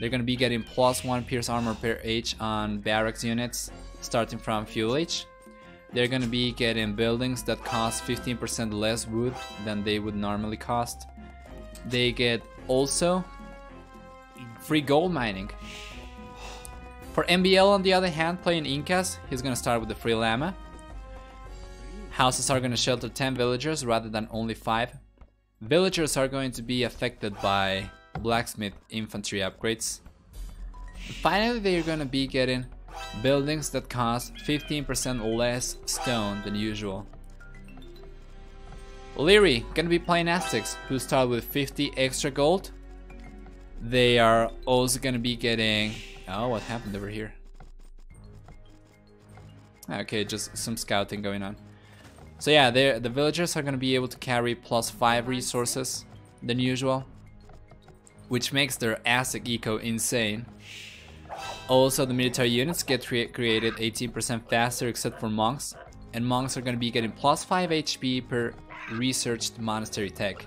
They're going to be getting +1 pierce armor per H on barracks units, starting from fuel H. They're going to be getting buildings that cost 15% less wood than they would normally cost. They get also free gold mining. For MBL on the other hand, playing Incas, he's going to start with the free llama. Houses are going to shelter 10 villagers rather than only 5. Villagers are going to be affected by blacksmith infantry upgrades. And finally, they're going to be getting buildings that cost 15% less stone than usual. Leary going to be playing Aztecs, who start with 50 extra gold. They are also going to be getting... Oh, what happened over here? Okay, just some scouting going on. So yeah, the villagers are gonna be able to carry +5 resources than usual, which makes their Aztec eco insane. Also, the military units get created 18% faster except for monks, and monks are gonna be getting +5 HP per researched monastery tech.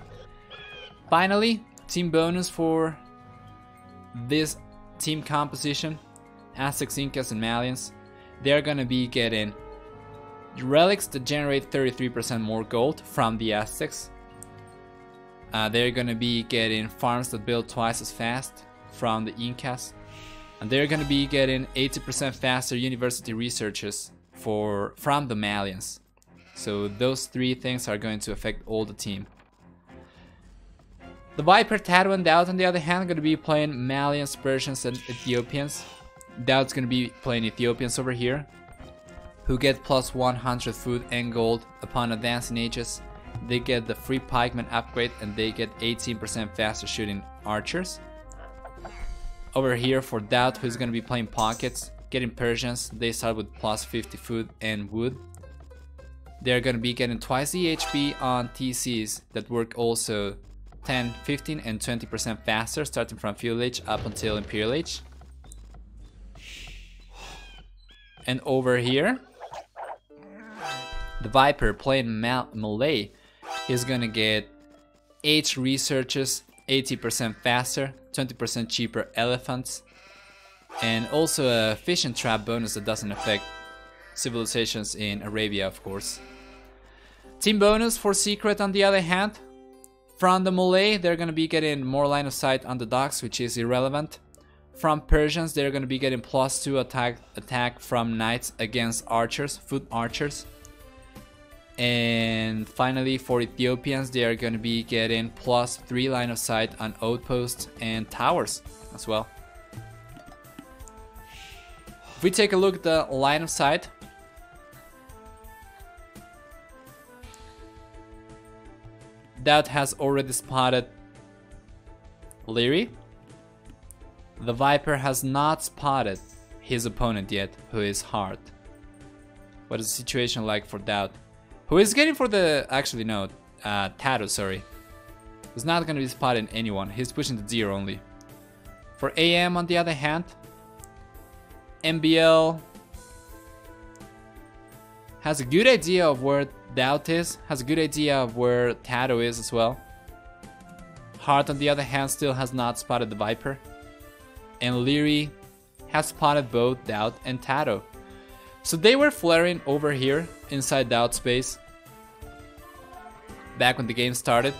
Finally, team bonus for this team composition, Aztecs, Incas, and Malians. They're gonna be getting relics that generate 33% more gold from the Aztecs. They're gonna be getting farms that build twice as fast from the Incas. And they're gonna be getting 80% faster university researchers from the Malians. So those 3 things are going to affect all the team. The Viper, Tadu, and Daud on the other hand are gonna be playing Malians, Persians, and Ethiopians. Daud's gonna be playing Ethiopians over here, who get +100 food and gold upon advancing ages. They get the free pikeman upgrade and they get 18% faster shooting archers. Over here for Daud, who's gonna be playing pockets, getting Persians, they start with +50 food and wood. They're gonna be getting twice the HP on TCs that work also 10, 15, and 20% faster starting from Feudal Age up until Imperial Age. And over here, the Viper playing Malay is gonna get H researches 80% faster, 20% cheaper elephants, and also a fishing trap bonus that doesn't affect civilizations in Arabia, of course. Team bonus for Secret on the other hand, from the Malay they're gonna be getting more line of sight on the docks, which is irrelevant. From Persians they're gonna be getting +2 attack from knights against archers, foot archers. And finally for Ethiopians they are going to be getting +3 line of sight on outposts and towers as well. If we take a look at the line of sight, that has already spotted Leary. The Viper has not spotted his opponent yet, who is Hart. What is the situation like for Daud? Who is getting for the... actually no, Tadu, sorry. He's not gonna be spotting anyone, he's pushing the deer only. For AM on the other hand, MBL has a good idea of where Daud is, has a good idea of where Tadu is as well. Hart on the other hand still has not spotted the Viper. And Leary has spotted both Daud and Tadu. So they were flaring over here inside Daud space back when the game started.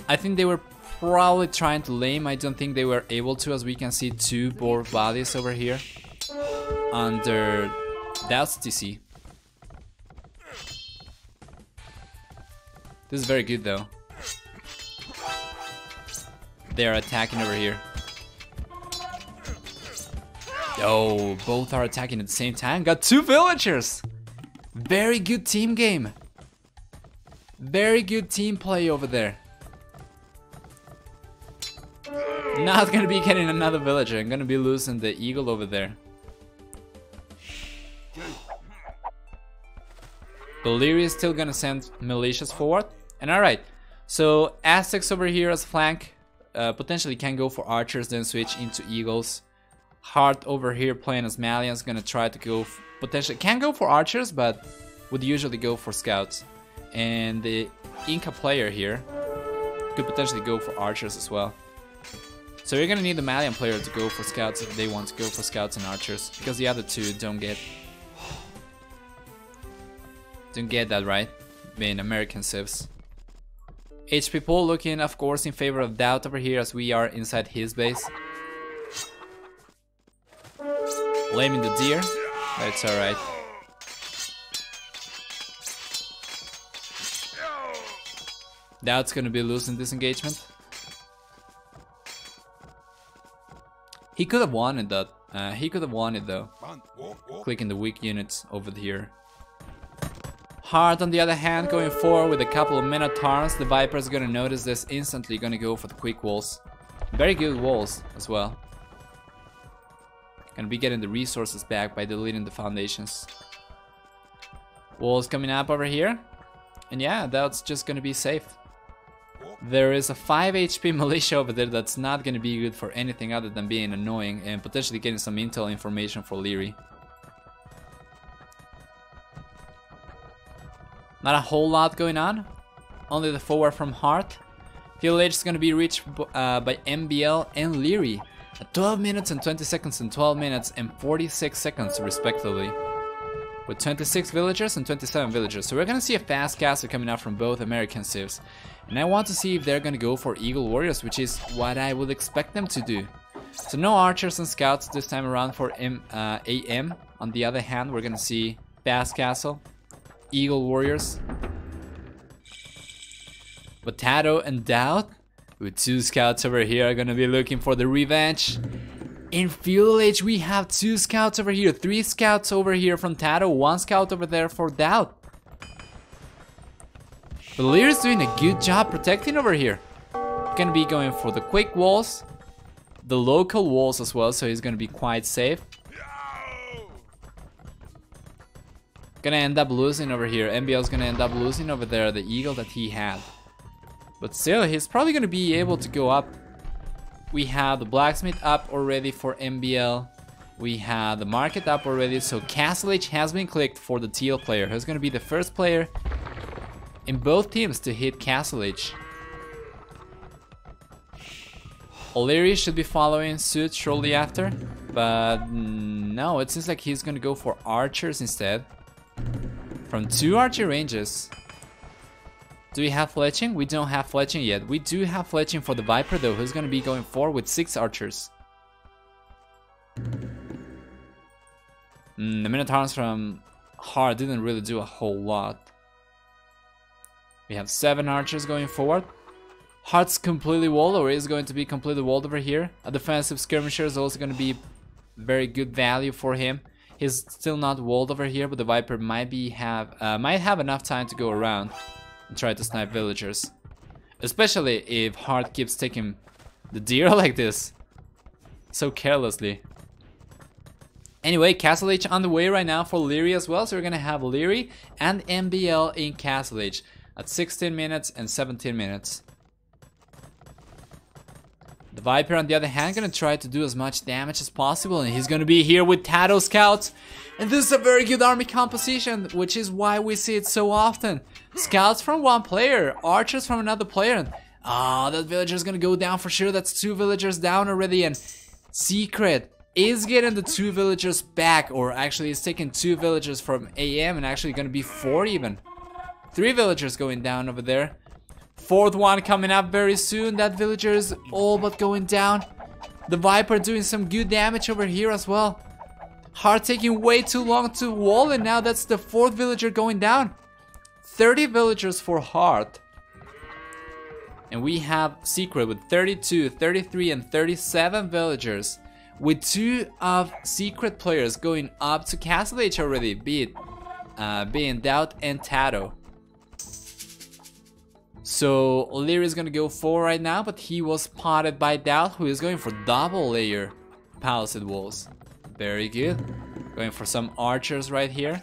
I think they were probably trying to lame. I don't think they were able to, as we can see 2 boar bodies over here under Daud's TC. This is very good though. They are attacking over here. Oh, both are attacking at the same time. Got 2 villagers. Very good team game. Very good team play over there. Not gonna be getting another villager. I'm gonna be losing the eagle over there. Valyria is still gonna send militias forward. And alright, so Aztecs over here as flank potentially can go for archers, then switch into eagles. Hart over here playing as Malian is gonna try to go potentially can go for archers, but would usually go for scouts. And the Inca player here could potentially go for archers as well. So you're gonna need the Malian player to go for scouts if they want to go for scouts and archers, because the other 2 don't get that right, being American civs. HP pool looking of course in favor of Daud over here, as we are inside his base. Blaming the deer, but it's alright. Daud's gonna be losing this engagement. He could have won it though. Clicking the weak units over here. Hart on the other hand going forward with a couple of Minotaurs. The Viper's gonna notice this instantly, gonna go for the quick walls. Very good walls as well. Gonna be getting the resources back by deleting the foundations. Walls coming up over here. And yeah, that's just gonna be safe. There is a 5 HP militia over there that's not gonna be good for anything other than being annoying and potentially getting some intel information for Leary. Not a whole lot going on. Only the forward from Hart. Field Age is gonna be reached by MBL and Leary at 12 minutes and 20 seconds and 12 minutes and 46 seconds respectively. With 26 villagers and 27 villagers. So we're gonna see a fast castle coming out from both American civs. And I want to see if they're gonna go for Eagle Warriors, which is what I would expect them to do. So no archers and scouts this time around for AM. On the other hand, we're gonna see fast castle, Eagle Warriors. Potato and Doubt with 2 scouts over here are gonna be looking for the revenge. In Field Age we have 2 scouts over here, 3 scouts over here from Tato, 1 scout over there for Doubt. But Lear's doing a good job protecting over here. Gonna be going for the quick walls, the local walls as well, so he's gonna be quite safe. Gonna end up losing over here. MBL's gonna end up losing over there the eagle that he had. But still, he's probably gonna be able to go up. We have the blacksmith up already for MBL. We have the market up already, so Castle Age has been clicked for the teal player, who's gonna be the first player in both teams to hit Castle Age. O'Leary should be following suit shortly after, but no, it seems like he's gonna go for archers instead. From 2 archer ranges. Do we have fletching? We don't have fletching yet. We do have fletching for the Viper though, who's gonna be going forward with 6 archers. The Minotaurs from Hard didn't really do a whole lot. We have 7 archers going forward. Heart's completely walled, or is going to be completely walled over here. A defensive skirmisher is also going to be very good value for him. He's still not walled over here, but the Viper might have enough time to go around and try to snipe villagers. Especially if Hart keeps taking the deer like this, so carelessly. Anyway, Castle Age on the way right now for Leary as well, so we're going to have Leary and MBL in Castle Age at 16 minutes and 17 minutes. The Viper on the other hand gonna try to do as much damage as possible, and he's gonna be here with Tato scouts. And this is a very good army composition, which is why we see it so often. Scouts from one player, archers from another player, and that villager is gonna go down for sure. That's 2 villagers down already, and Secret is getting the 2 villagers back, or actually is taking 2 villagers from AM and actually gonna be 4 even. 3 villagers going down over there. 4th one coming up very soon. That villager is all but going down. The Viper doing some good damage over here as well. Hart taking way too long to wall, and now that's the 4th villager going down. 30 villagers for Hart. And we have Secret with 32, 33 and 37 villagers. With 2 of Secret players going up to Castle Age already, being Doubt and Tato. So Leary is gonna go forward right now, but he was spotted by Doubt, who is going for double layer palisade walls. Very good. Going for some archers right here.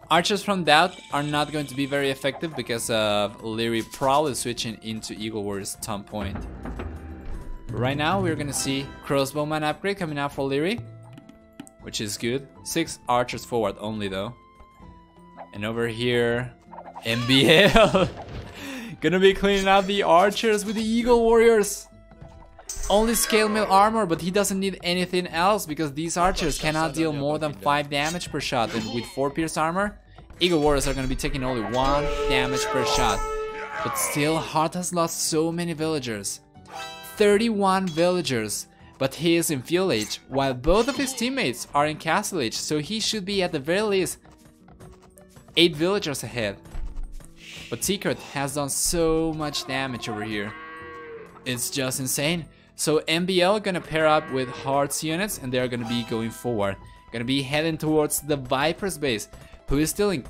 Archers from Doubt are not going to be very effective because of Leary probably switching into Eagle Warriors at some point. Right now we're gonna see crossbowman upgrade coming out for Leary, which is good. 6 archers forward only though. And over here, MBL gonna be cleaning out the archers with the Eagle Warriors. Only scale mill armor, but he doesn't need anything else because these archers cannot deal more than 5 damage per shot. And with 4 pierce armor, Eagle Warriors are gonna be taking only 1 damage per shot. But still, Hart has lost so many villagers. 31 villagers, but he is in Field Age, while both of his teammates are in Castle Age, so he should be at the very least 8 villagers ahead. But Secret has done so much damage over here. It's just insane. So MBL gonna pair up with Hart's units, and they're gonna be going forward. Gonna be heading towards the Viper's base, who is still in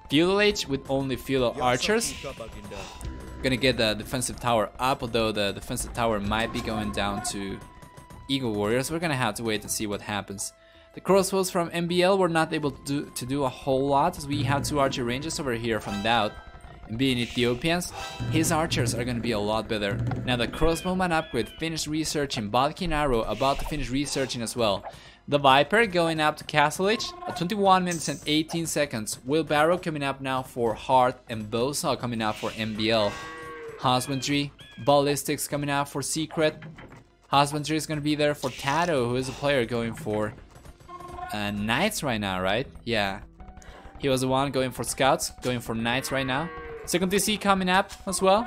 Field Age with only Field Archers. Gonna get the defensive tower up, although the defensive tower might be going down to Eagle Warriors. We're gonna have to wait and see what happens. The crossbows from MBL were not able to do a whole lot, as we have 2 archer ranges over here from Doubt. And being Ethiopians, his archers are going to be a lot better. Now the crossbowman upgrade finished researching. Bodkin Arrow about to finish researching as well. The Viper going up to Castle Age at 21 minutes and 18 seconds. Wheelbarrow coming up now for Heart, and Bowsaw coming up for MBL. Husbandry, Ballistics coming out for Secret. Husbandry is going to be there for Tato, who is a player going for Knights right now, right? Yeah. He was the one going for Scouts, going for Knights right now. Second TC coming up as well.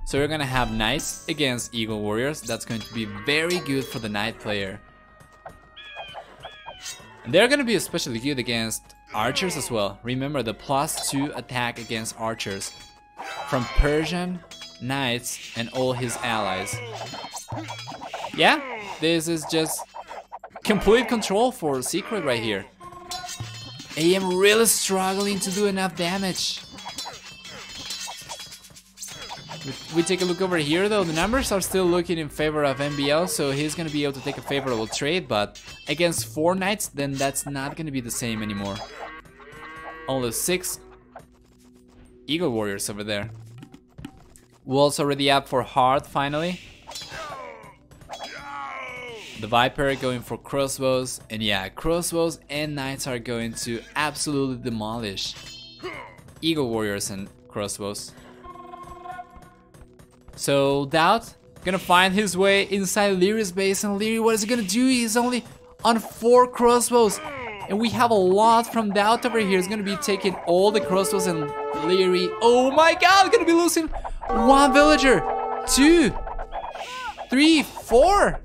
So we're gonna have Knights against Eagle Warriors. That's going to be very good for the Knight player. And they're gonna be especially good against Archers as well. Remember the +2 attack against Archers from Persian, Knights, and all his allies. Yeah, this is just complete control for Secret right here. AM really struggling to do enough damage. We take a look over here though, the numbers are still looking in favor of MBL, so he's gonna be able to take a favorable trade, but against 4 Knights, then that's not gonna be the same anymore. Only 6 Eagle Warriors over there. Wolves already up for Heart finally. The Viper going for crossbows, and yeah, crossbows and Knights are going to absolutely demolish Eagle Warriors and crossbows. So Doubt gonna find his way inside Leary's base, and Leary, what is he gonna do? He's only on 4 crossbows, and we have a lot from Doubt over here. He's gonna be taking all the crossbows, and Leary, oh my god, gonna be losing 1 villager, 2, 3, 4,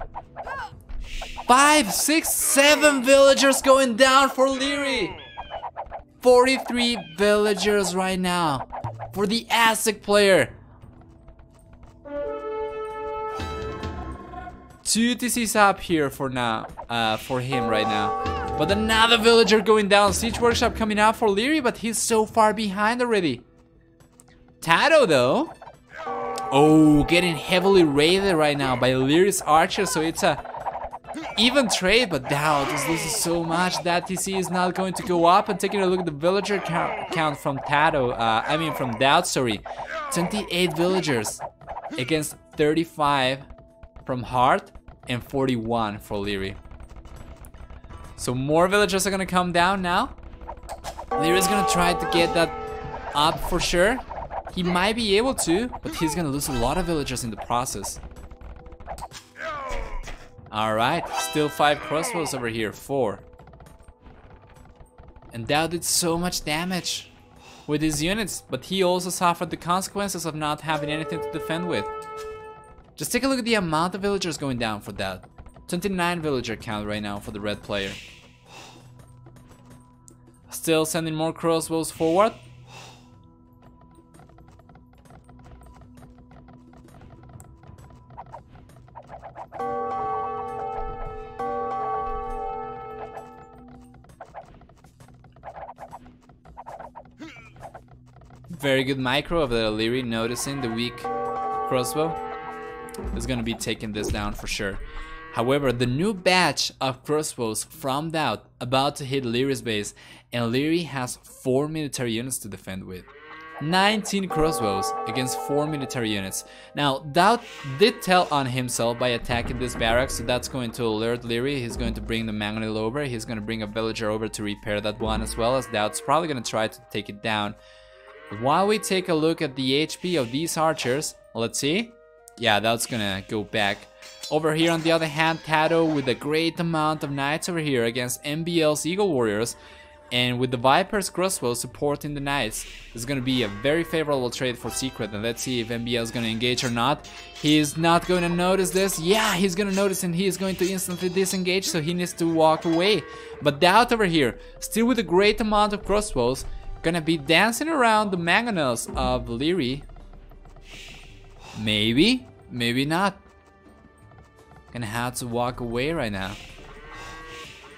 5, 6, 7 villagers going down for Leary. 43 villagers right now for the Aztec player. 2 TCs up here for now, for him right now. But another villager going down. Siege Workshop coming out for Leary, but he's so far behind already. Tato though, oh, getting heavily raided right now by Leary's archer, so it's a even trade, but Doubt is losing so much. That TC is not going to go up. And taking a look at the villager count from Tato, from Doubt, sorry. 28 villagers against 35 from Heart and 41 for Leary. So more villagers are gonna come down now. Leary's gonna try to get that up for sure. He might be able to, but he's gonna lose a lot of villagers in the process. Alright, still 5 crossbows over here, 4. And Doubt did so much damage with his units, but he also suffered the consequences of not having anything to defend with. Just take a look at the amount of villagers going down for Doubt. 29 villager count right now for the red player. Still sending more crossbows forward. Very good micro of the Leary, noticing the weak crossbow. Is going to be taking this down for sure. However, the new batch of crossbows from Doubt about to hit Leary's base, and Leary has 4 military units to defend with. 19 crossbows against 4 military units. Now, Doubt did tell on himself by attacking this barracks, so that's going to alert Leary. He's going to bring the mangonel over. He's going to bring a villager over to repair that one, as well as Doubt's probably going to try to take it down. But while we take a look at the HP of these archers, let's see. Yeah, that's gonna go back. Over here on the other hand, Tato with a great amount of Knights over here against MBL's Eagle Warriors. And with the Viper's crossbow supporting the Knights, it's gonna be a very favorable trade for Secret. And let's see if MBL is gonna engage or not. He's not gonna notice this. Yeah, he's gonna notice, and he is going to instantly disengage, so he needs to walk away. But Doubt over here, still with a great amount of crossbows, gonna be dancing around the mangonels of Leary. Maybe, maybe not. Gonna have to walk away right now.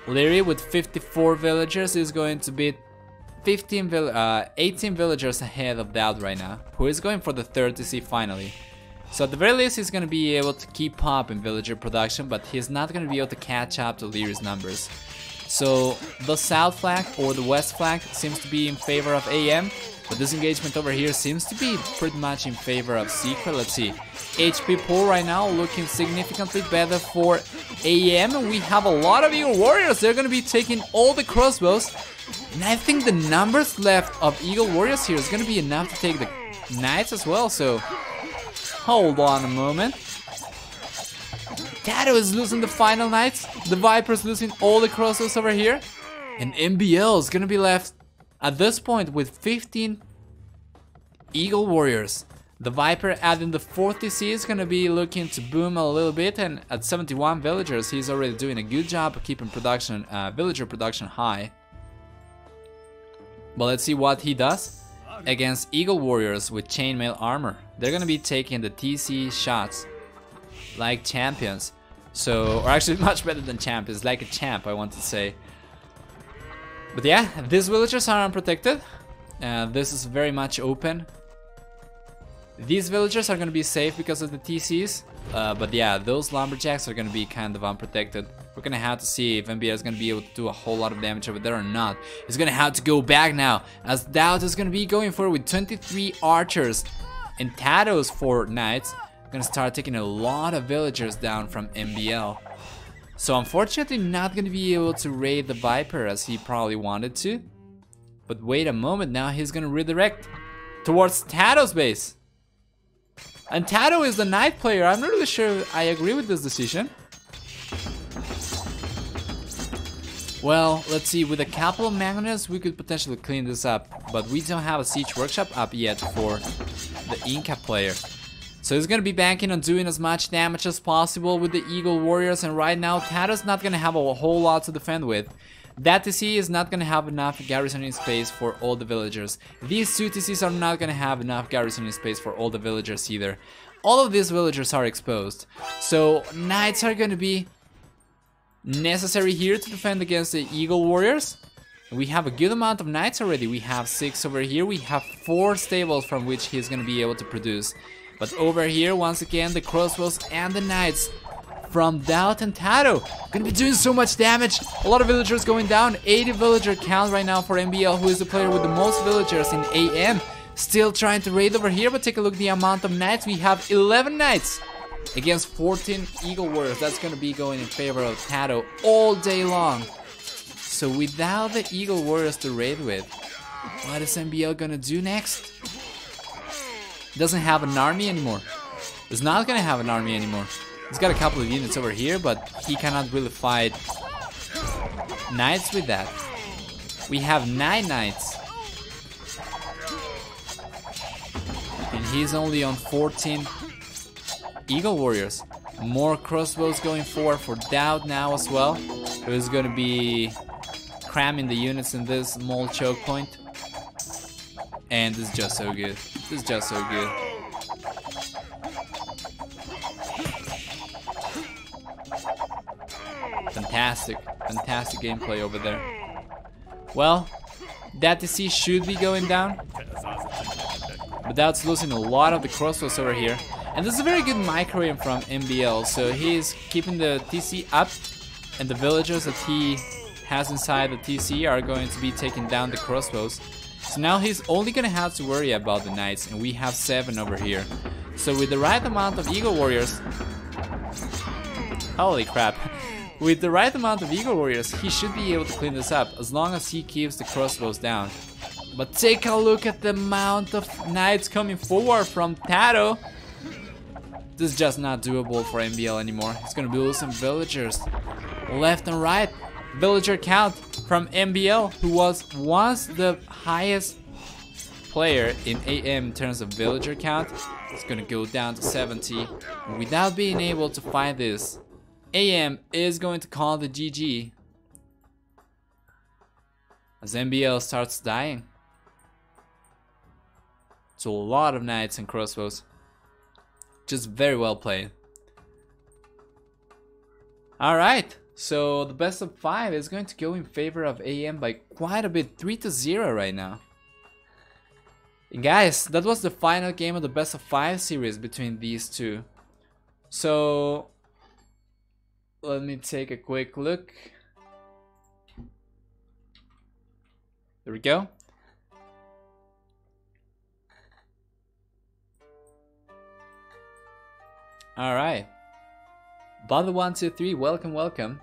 Leary with 54 villagers is going to beat 18 villagers ahead of Doubt right now, who is going for the 3rd TC finally. So at the very least, he's going to be able to keep up in villager production, but he's not going to be able to catch up to Leary's numbers. So the south flank or the west flank seems to be in favor of AM, but this engagement over here seems to be pretty much in favor of Secret. Let's see. HP pool right now looking significantly better for AM, and we have a lot of Eagle Warriors. They're going to be taking all the crossbows, and I think the numbers left of Eagle Warriors here is going to be enough to take the Knights as well, so hold on a moment. Tato is losing the final Knights. The Viper's losing all the crossbows over here. And MBL is going to be left at this point with 15 Eagle Warriors. The Viper adding the 4th TC is going to be looking to boom a little bit. And at 71 villagers, he's already doing a good job of keeping production, villager production high. But let's see what he does against Eagle Warriors with chainmail armor. They're going to be taking the TC shots like champions. So, or actually much better than champions, like a champ, I want to say. But yeah, these villagers are unprotected. This is very much open. These villagers are going to be safe because of the TCs. But yeah, those lumberjacks are going to be kind of unprotected. We're going to have to see if MBL is going to be able to do a whole lot of damage over there or not. He's going to have to go back now, as Doubt is going to be going for it with 23 archers and Tato's 4 knights. Gonna start taking a lot of villagers down from MBL. So unfortunately not gonna be able to raid the Viper as he probably wanted to. But wait a moment, now he's gonna redirect towards Tato's base. And Tato is the knight player. I'm not really sure I agree with this decision. Well, let's see, with a couple of mangonels we could potentially clean this up. But we don't have a siege workshop up yet for the Inca player. So he's going to be banking on doing as much damage as possible with the Eagle Warriors, and right now Tato's not going to have a whole lot to defend with. That TC is not going to have enough garrisoning space for all the villagers. These 2 TCs are not going to have enough garrisoning space for all the villagers either. All of these villagers are exposed. So Knights are going to be necessary here to defend against the Eagle Warriors. We have a good amount of Knights already. We have 6 over here. We have 4 stables from which he's going to be able to produce. But over here, once again, the crossbows and the knights from Doubt and Tato gonna be doing so much damage. A lot of villagers going down. 80 villager count right now for MBL, who is the player with the most villagers in AM. Still trying to raid over here, but take a look at the amount of knights. We have 11 knights against 14 Eagle Warriors. That's gonna be going in favor of Tato all day long. So without the Eagle Warriors to raid with, what is MBL gonna do next? Doesn't have an army anymore. Is not gonna have an army anymore. He's got a couple of units over here, but he cannot really fight knights with that. We have 9 knights, and he's only on 14 Eagle Warriors. More crossbows going forward for Doubt now as well, who's gonna be cramming the units in this small choke point. And this is just so good. This is just so good. Fantastic. Fantastic gameplay over there. Well, that TC should be going down. But that's losing a lot of the crossbows over here. And this is a very good micro aim from MBL. So he's keeping the TC up. And the villagers that he has inside the TC are going to be taking down the crossbows. So now he's only gonna have to worry about the knights, and we have 7 over here. So with the right amount of Eagle Warriors, holy crap, with the right amount of Eagle Warriors, he should be able to clean this up as long as he keeps the crossbows down. But take a look at the amount of knights coming forward from Tato. This is just not doable for MBL anymore. He's gonna be losing villagers left and right. Villager count from MBL, who was once the highest player in AM in terms of villager count, is gonna go down to 70. And without being able to find this, AM is going to call the GG as MBL starts dying. So a lot of knights and crossbows. Just very well played. Alright. So the best of 5 is going to go in favor of AM by quite a bit, 3-0 right now. And guys, that was the final game of the best of 5 series between these two. So let me take a quick look. There we go. Alright. Bother123, welcome, welcome.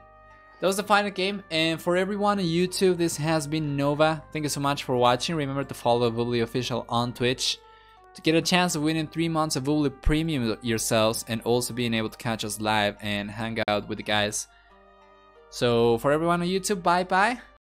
That was the final game, and for everyone on YouTube, this has been Nova. Thank you so much for watching. Remember to follow Woobly Official on Twitch to get a chance of winning 3 months of Woobly Premium yourselves, and also being able to catch us live and hang out with the guys. So for everyone on YouTube, bye bye.